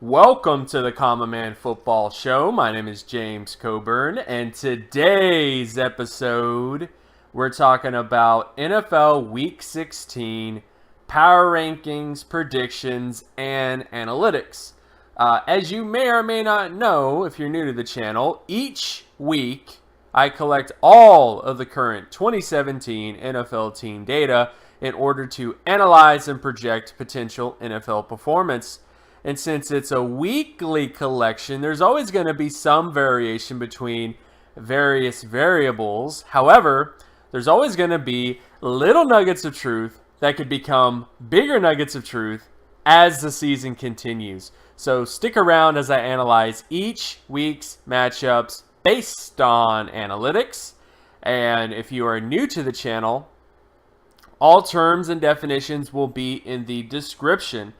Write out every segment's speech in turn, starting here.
Welcome to the Common Man Football Show. My name is James Coburn, and today's episode, we're talking about NFL Week 16 power rankings, predictions, and analytics. As you may or may not know, if you're new to the channel, each week I collect all of the current 2017 NFL team data in order to analyze and project potential NFL performance. And since it's a weekly collection, there's always going to be some variation between various variables. However, there's always going to be little nuggets of truth that could become bigger nuggets of truth as the season continues. So stick around as I analyze each week's matchups based on analytics. And if you are new to the channel, all terms and definitions will be in the description.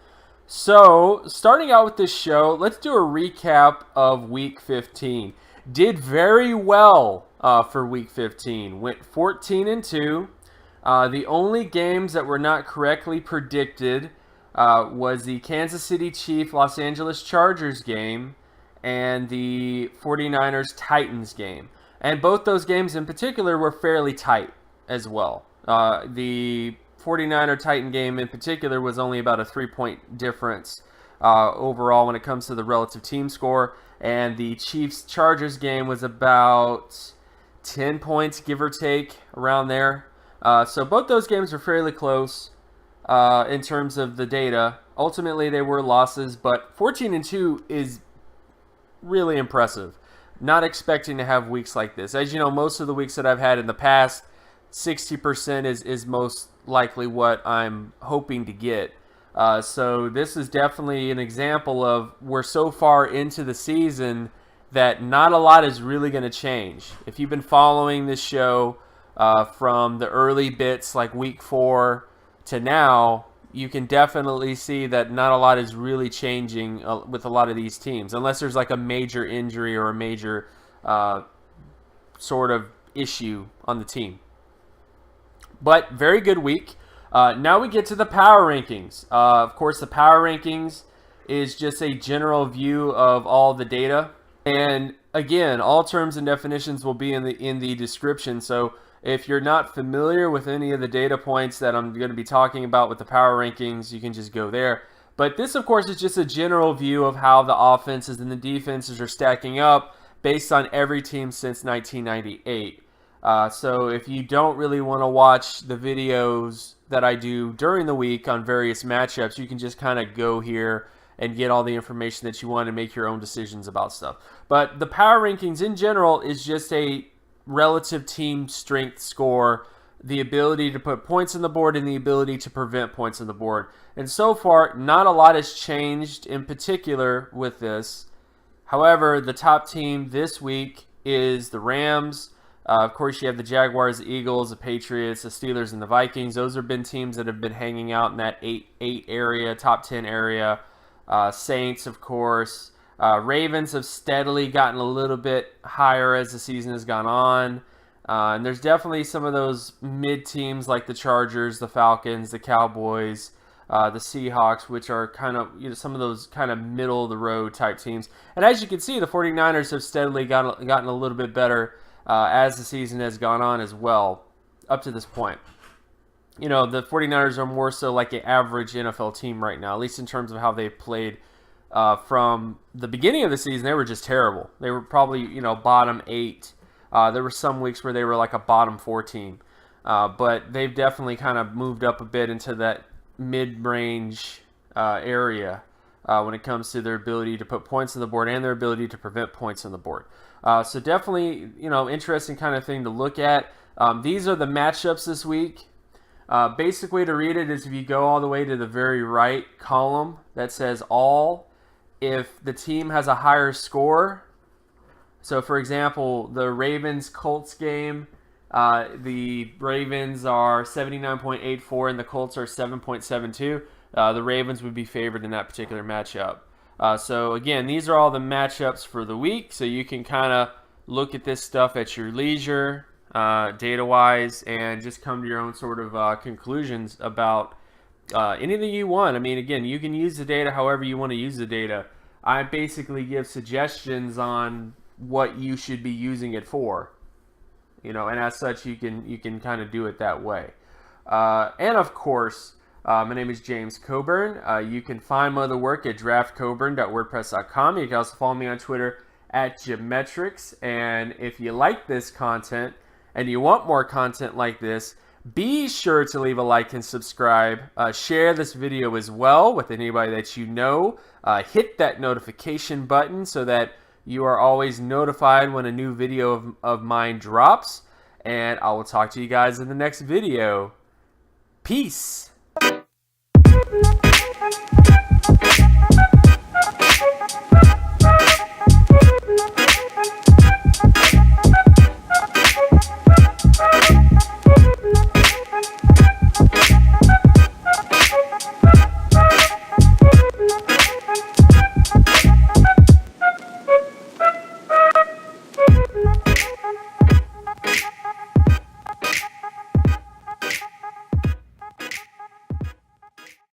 So, starting out with this show, let's do a recap of Week 15. Did very well for Week 15. Went 14-2. The only games that were not correctly predicted was the Kansas City Chiefs Los Angeles Chargers game and the 49ers Titans game. And both those games in particular were fairly tight as well. The 49er Titan game in particular was only about a 3-point difference overall when it comes to the relative team score. And the Chiefs Chargers game was about 10 points, give or take, around there. So both those games were fairly close in terms of the data. Ultimately, they were losses, but 14-2 is really impressive. Not expecting to have weeks like this. As you know, most of the weeks that I've had in the past, 60% is most likely what I'm hoping to get. So this is definitely an example of we're so far into the season that not a lot is really going to change. If you've been following this show from the early bits like week 4 to now, you can definitely see that not a lot is really changing with a lot of these teams, unless there's like a major injury or a major sort of issue on the team. But very good week. Now we get to the power rankings. Of course, the power rankings is just a general view of all the data. And again, all terms and definitions will be in the description. So if you're not familiar with any of the data points that I'm going to be talking about with the power rankings, you can just go there. But this, of course, is just a general view of how the offenses and the defenses are stacking up based on every team since 1998. So if you don't really want to watch the videos that I do during the week on various matchups, you can just kind of go here and get all the information that you want to make your own decisions about stuff. But the power rankings in general is just a relative team strength score, the ability to put points on the board and the ability to prevent points on the board. And so far, not a lot has changed in particular with this. However, the top team this week is the Rams. Of course, you have the Jaguars, the Eagles, the Patriots, the Steelers, and the Vikings. Those have been teams that have been hanging out in that 8 area, top 10 area. Saints, of course. Ravens have steadily gotten a little bit higher as the season has gone on. And there's definitely some of those mid teams like the Chargers, the Falcons, the Cowboys, the Seahawks, which are kind of some of those kind of middle of the road type teams. And as you can see, the 49ers have steadily gotten a little bit better as the season has gone on as well, up to this point. The 49ers are more so like an average NFL team right now, at least in terms of how they've played. From the beginning of the season, they were just terrible. They were probably, bottom 8. There were some weeks where they were like a bottom 4 team. But they've definitely kind of moved up a bit into that mid-range area when it comes to their ability to put points on the board and their ability to prevent points on the board. So definitely, interesting kind of thing to look at. These are the matchups this week. Basic way to read it is if you go all the way to the very right column that says all, if the team has a higher score. So, for example, the Ravens-Colts game, the Ravens are 79.84 and the Colts are 7.72. The Ravens would be favored in that particular matchup. So again, these are all the matchups for the week, so you can kind of look at this stuff at your leisure, data-wise, and just come to your own sort of conclusions about anything you want. I mean, again, you can use the data however you want to use the data. I basically give suggestions on what you should be using it for. And as such, you can kind of do it that way. And of course, my name is James Coburn. You can find my other work at draftcoburn.wordpress.com. You can also follow me on Twitter at Geometrics. And if you like this content and you want more content like this, be sure to leave a like and subscribe. Share this video as well with anybody that you know. Hit that notification button so that you are always notified when a new video of mine drops. And I will talk to you guys in the next video. Peace.